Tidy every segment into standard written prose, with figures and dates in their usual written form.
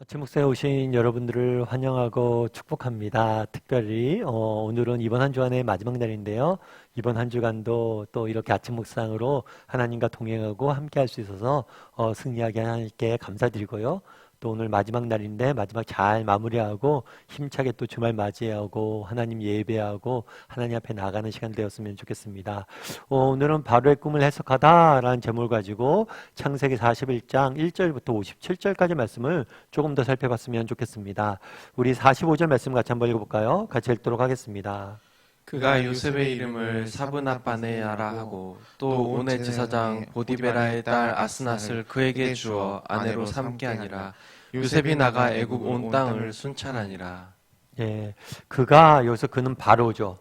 아침 목사에 오신 여러분들을 환영하고 축복합니다. 특별히 오늘은 이번 한 주간의 마지막 날인데요. 이번 한 주간도 또 이렇게 아침 묵상으로 하나님과 동행하고 함께 할 수 있어서 승리하게 하나님께 감사드리고요. 또 오늘 마지막 날인데 마지막 잘 마무리하고 힘차게 또 주말 맞이하고 하나님 예배하고 하나님 앞에 나가는 시간 되었으면 좋겠습니다. 오늘은 바로의 꿈을 해석하다라는 제목을 가지고 창세기 41장 1절부터 57절까지 말씀을 조금 더 살펴봤으면 좋겠습니다. 우리 45절 말씀 같이 한번 읽어볼까요? 같이 읽도록 하겠습니다. 그가 요셉의 이름을 사브낫바네아라 하고 또 온의 제사장 보디베라의 딸 아스낫을 그에게 주어 아내로 삼게 하니라. 요셉이 나가 애굽 온 땅을 순찰하니라. 예, 그가 여기서 그는 바로죠.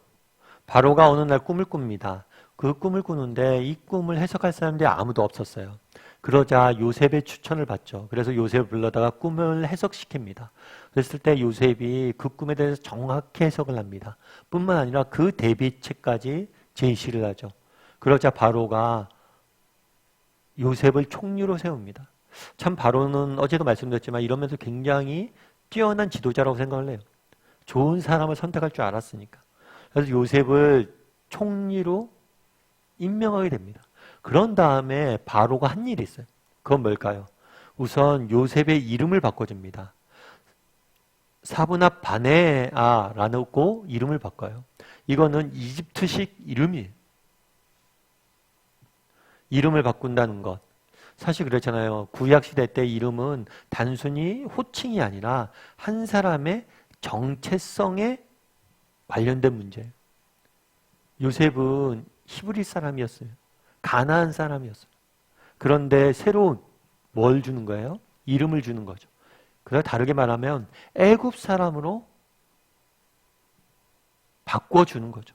바로가 어느 날 꿈을 꿉니다. 그 꿈을 꾸는데 이 꿈을 해석할 사람들이 아무도 없었어요. 그러자 요셉의 추천을 받죠. 그래서 요셉을 불러다가 꿈을 해석시킵니다. 그랬을 때 요셉이 그 꿈에 대해서 정확히 해석을 합니다. 뿐만 아니라 그 대비책까지 제시를 하죠. 그러자 바로가 요셉을 총리로 세웁니다. 참 바로는 어제도 말씀드렸지만 이러면서 굉장히 뛰어난 지도자라고 생각을 해요. 좋은 사람을 선택할 줄 알았으니까. 그래서 요셉을 총리로 임명하게 됩니다. 그런 다음에 바로가 한 일이 있어요. 그건 뭘까요? 우선 요셉의 이름을 바꿔줍니다. 사브낫 바네아라고 이름을 바꿔요. 이거는 이집트식 이름이에요. 이름을 바꾼다는 것. 사실 그렇잖아요. 구약시대 때 이름은 단순히 호칭이 아니라 한 사람의 정체성에 관련된 문제예요. 요셉은 히브리 사람이었어요. 가나안 사람이었어요. 그런데 새로운 뭘 주는 거예요? 이름을 주는 거죠. 그래서 다르게 말하면 애굽 사람으로 바꿔주는 거죠.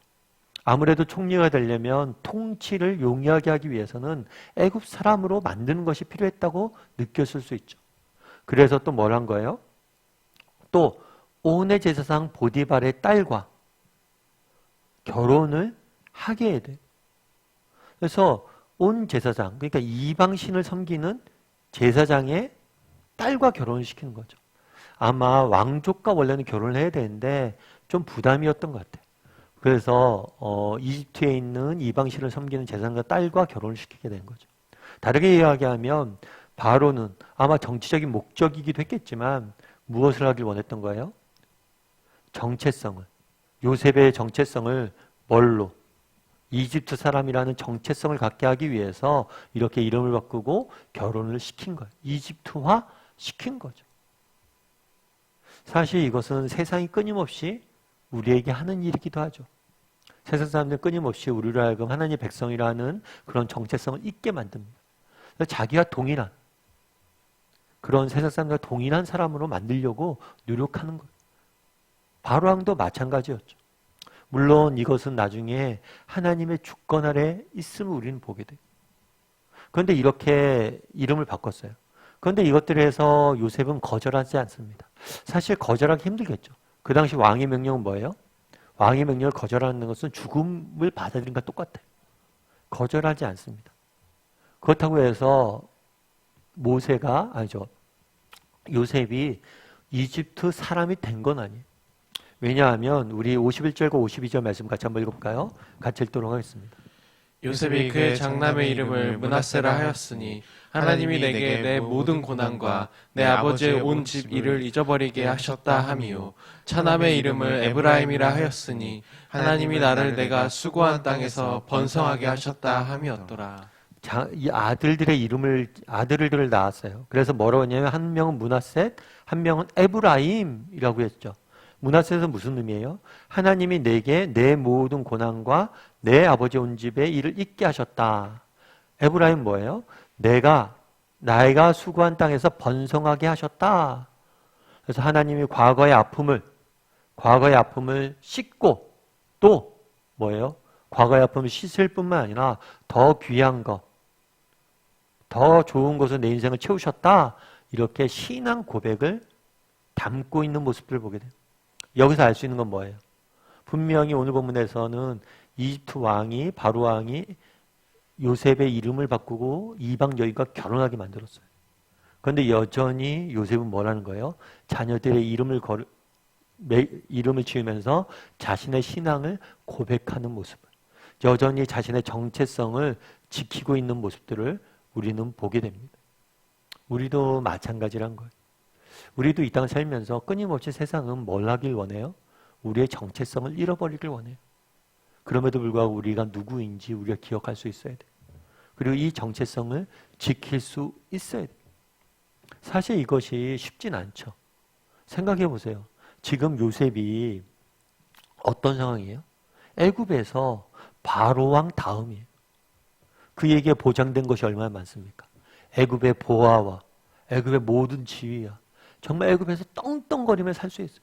아무래도 총리가 되려면 통치를 용이하게 하기 위해서는 애굽 사람으로 만드는 것이 필요했다고 느꼈을 수 있죠. 그래서 또 뭘 한 거예요? 또 온의 제사장 보디발의 딸과 결혼을 하게 해야 돼요. 그래서 온 제사장, 그러니까 이방신을 섬기는 제사장의 딸과 결혼을 시키는 거죠. 아마 왕족과 원래는 결혼을 해야 되는데 좀 부담이었던 것 같아요. 그래서 이집트에 있는 이방신을 섬기는 제사장과 딸과 결혼을 시키게 된 거죠. 다르게 이야기하면 바로는 아마 정치적인 목적이기도 했겠지만 무엇을 하길 원했던 거예요? 정체성을, 요셉의 정체성을 뭘로? 이집트 사람이라는 정체성을 갖게 하기 위해서 이렇게 이름을 바꾸고 결혼을 시킨 거예요. 이집트화 시킨 거죠. 사실 이것은 세상이 끊임없이 우리에게 하는 일이기도 하죠. 세상 사람들은 끊임없이 우리를 하여금 하나님의 백성이라는 그런 정체성을 잊게 만듭니다. 자기와 동일한 그런 세상 사람들과 동일한 사람으로 만들려고 노력하는 거예요. 바로왕도 마찬가지였죠. 물론 이것은 나중에 하나님의 주권 아래 있음을 우리는 보게 돼요. 그런데 이렇게 이름을 바꿨어요. 그런데 이것들을 해서 요셉은 거절하지 않습니다. 사실 거절하기 힘들겠죠. 그 당시 왕의 명령은 뭐예요? 왕의 명령을 거절하는 것은 죽음을 받아들인 것과 똑같아요. 거절하지 않습니다. 그렇다고 해서 요셉이 이집트 사람이 된 건 아니에요. 왜냐하면 우리 51절과 52절 말씀 같이 한번 읽어볼까요? 같이 읽도록 하겠습니다. 요셉이 그의 장남의 이름을 므낫세라 하였으니 하나님이 내게 내 모든 고난과 내 아버지의 온 집 일을 잊어버리게 하셨다 함이요 차남의 이름을 에브라임이라 하였으니 하나님이 나를 내가 수고한 땅에서 번성하게 하셨다 함이었더라. 이 아들들을 낳았어요. 그래서 뭐라고 했냐면 한 명은 므낫셋, 한 명은 에브라임이라고 했죠. 므낫셋은 무슨 의미예요? 하나님이 내게 내 모든 고난과 내 아버지 온 집의 일을 잊게 하셨다. 에브라임 뭐예요? 내가 수고한 땅에서 번성하게 하셨다. 그래서 하나님이 과거의 아픔을 씻고 또 뭐예요? 과거의 아픔을 씻을 뿐만 아니라 더 귀한 것, 더 좋은 것으로 내 인생을 채우셨다. 이렇게 신앙 고백을 담고 있는 모습들을 보게 돼요. 여기서 알 수 있는 건 뭐예요? 분명히 오늘 본문에서는 이집트 왕이 바로 왕이 요셉의 이름을 바꾸고 이방 여인과 결혼하게 만들었어요. 그런데 여전히 요셉은 뭐라는 거예요? 자녀들의 이름을 지으면서 자신의 신앙을 고백하는 모습을, 여전히 자신의 정체성을 지키고 있는 모습들을 우리는 보게 됩니다. 우리도 마찬가지란 거예요. 우리도 이 땅을 살면서 끊임없이 세상은 뭘 하길 원해요? 우리의 정체성을 잃어버리길 원해요. 그럼에도 불구하고 우리가 누구인지 우리가 기억할 수 있어야 돼요. 그리고 이 정체성을 지킬 수 있어야 돼요. 사실 이것이 쉽진 않죠. 생각해 보세요. 지금 요셉이 어떤 상황이에요? 애굽에서 바로 왕 다음이에요. 그에게 보장된 것이 얼마나 많습니까? 애굽의 보아와 애굽의 모든 지위야. 정말 애굽에서 떵떵거리며 살 수 있어요.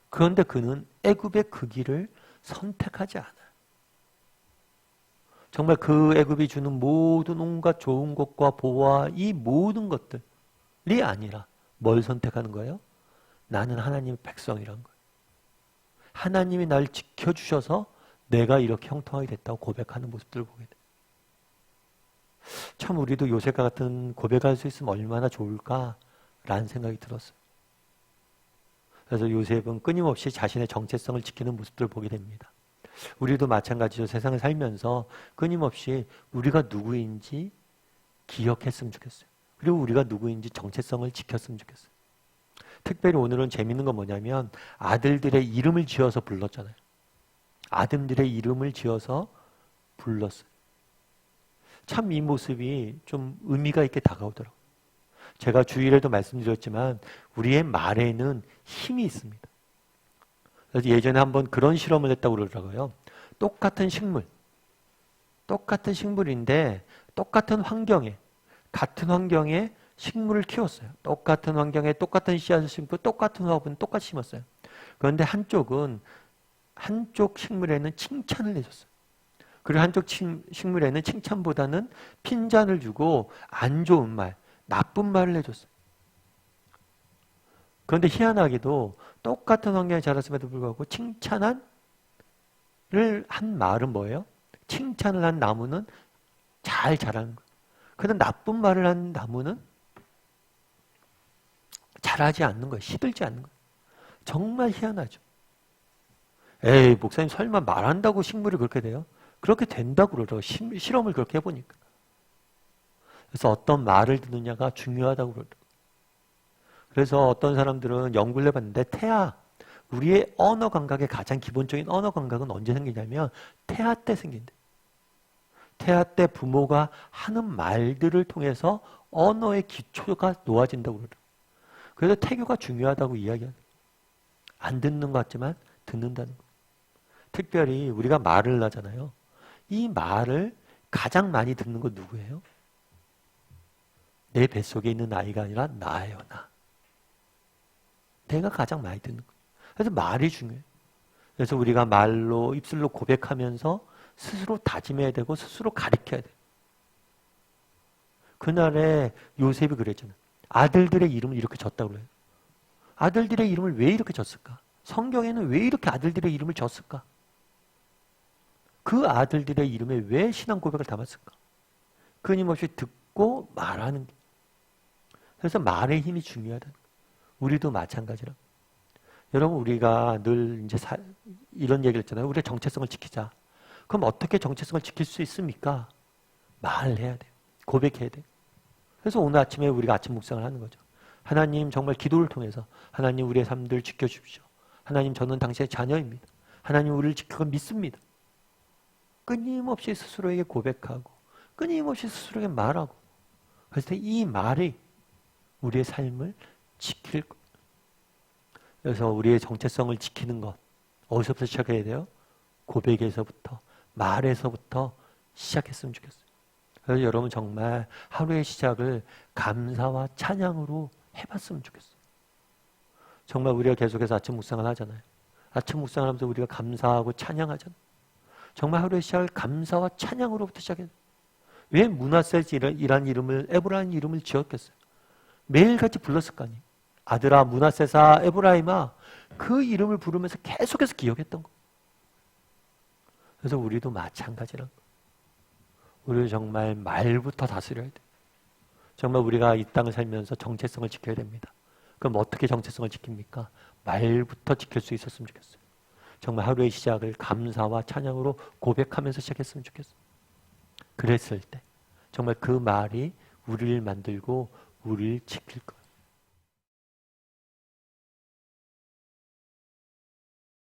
그런데 그는 애굽의 그 길을 선택하지 않아요. 정말 그 애굽이 주는 모든 온갖 좋은 것과 보아, 이 모든 것들이 아니라 뭘 선택하는 거예요? 나는 하나님의 백성이란 거예요. 하나님이 날 지켜주셔서 내가 이렇게 형통하게 됐다고 고백하는 모습들을 보게 돼요. 참 우리도 요셉과 같은 고백할 수 있으면 얼마나 좋을까라는 생각이 들었어요. 그래서 요셉은 끊임없이 자신의 정체성을 지키는 모습들을 보게 됩니다. 우리도 마찬가지로 세상을 살면서 끊임없이 우리가 누구인지 기억했으면 좋겠어요. 그리고 우리가 누구인지 정체성을 지켰으면 좋겠어요. 특별히 오늘은 재밌는 건 뭐냐면 아들들의 이름을 지어서 불렀잖아요. 아들들의 이름을 지어서 불렀어요. 참 이 모습이 좀 의미가 있게 다가오더라고요. 제가 주일에도 말씀드렸지만 우리의 말에는 힘이 있습니다. 그래서 예전에 한번 그런 실험을 했다고 그러더라고요. 똑같은 식물인데 똑같은 환경에, 같은 환경에 식물을 키웠어요. 똑같은 환경에 똑같은 씨앗을 심고 똑같은 화분을 똑같이 심었어요. 그런데 한쪽 식물에는 칭찬을 해줬어요. 그리고 한쪽 식물에는 칭찬보다는 핀잔을 주고 안 좋은 말, 나쁜 말을 해줬어요. 그런데 희한하게도 똑같은 환경에 자랐음에도 불구하고 칭찬을 한 말은 뭐예요? 칭찬을 한 나무는 잘 자라는 거예요. 그런데 나쁜 말을 한 나무는 자라지 않는 거예요. 시들지 않는 거예요. 정말 희한하죠. 에이, 목사님 설마 말한다고 식물이 그렇게 돼요? 그렇게 된다고 그러더라고요. 실험을 그렇게 해보니까. 그래서 어떤 말을 듣느냐가 중요하다고 그러더라고요. 그래서 어떤 사람들은 연구를 해봤는데 우리의 언어 감각의 가장 기본적인 언어 감각은 언제 생기냐면 태아 때 생긴대. 태아 때 부모가 하는 말들을 통해서 언어의 기초가 놓아진다고 그러더라고요. 그래서 태교가 중요하다고 이야기하는 거예요. 안 듣는 것 같지만 듣는다는 거예요. 특별히 우리가 말을 하잖아요. 이 말을 가장 많이 듣는 건 누구예요? 내 뱃속에 있는 아이가 아니라 나예요, 나. 내가 가장 많이 듣는 거예요. 그래서 말이 중요해요. 그래서 우리가 말로, 입술로 고백하면서 스스로 다짐해야 되고 스스로 가리켜야 돼요. 그날에 요셉이 그랬잖아요. 아들들의 이름을 이렇게 졌다고 그래요. 아들들의 이름을 왜 이렇게 졌을까? 성경에는 왜 이렇게 아들들의 이름을 졌을까? 그 아들들의 이름에 왜 신앙 고백을 담았을까? 끊임없이 듣고 말하는 게. 그래서 말의 힘이 중요하다는 거예요. 우리도 마찬가지라. 여러분 우리가 늘 이제 이런 얘기를 했잖아요. 우리의 정체성을 지키자. 그럼 어떻게 정체성을 지킬 수 있습니까? 말해야 돼요. 고백해야 돼요. 그래서 오늘 아침에 우리가 아침 묵상을 하는 거죠. 하나님 정말 기도를 통해서 하나님 우리의 삶들을 지켜주십시오. 하나님 저는 당신의 자녀입니다. 하나님 우리를 지키고 믿습니다. 끊임없이 스스로에게 고백하고 끊임없이 스스로에게 말하고 그래서 이 말이 우리의 삶을 지킬 것. 그래서 우리의 정체성을 지키는 것 어디서부터 시작해야 돼요? 고백에서부터 말에서부터 시작했으면 좋겠어요. 그래서 여러분 정말 하루의 시작을 감사와 찬양으로 해봤으면 좋겠어요. 정말 우리가 계속해서 아침 묵상을 하잖아요. 아침 묵상을 하면서 우리가 감사하고 찬양하잖아요. 정말 하루의 시작을 감사와 찬양으로부터 시작해요. 왜 문하셋이라는 이름을, 에브라임 이름을 지었겠어요? 매일같이 불렀을 거 아니에요. 아들아 문하셋아 에브라임아, 그 이름을 부르면서 계속해서 기억했던 거. 그래서 우리도 마찬가지란 거. 우리도 정말 말부터 다스려야 돼. 정말 우리가 이 땅을 살면서 정체성을 지켜야 됩니다. 그럼 어떻게 정체성을 지킵니까? 말부터 지킬 수 있었으면 좋겠어요. 정말 하루의 시작을 감사와 찬양으로 고백하면서 시작했으면 좋겠어요. 그랬을 때 정말 그 말이 우리를 만들고 우리를 지킬 거예요.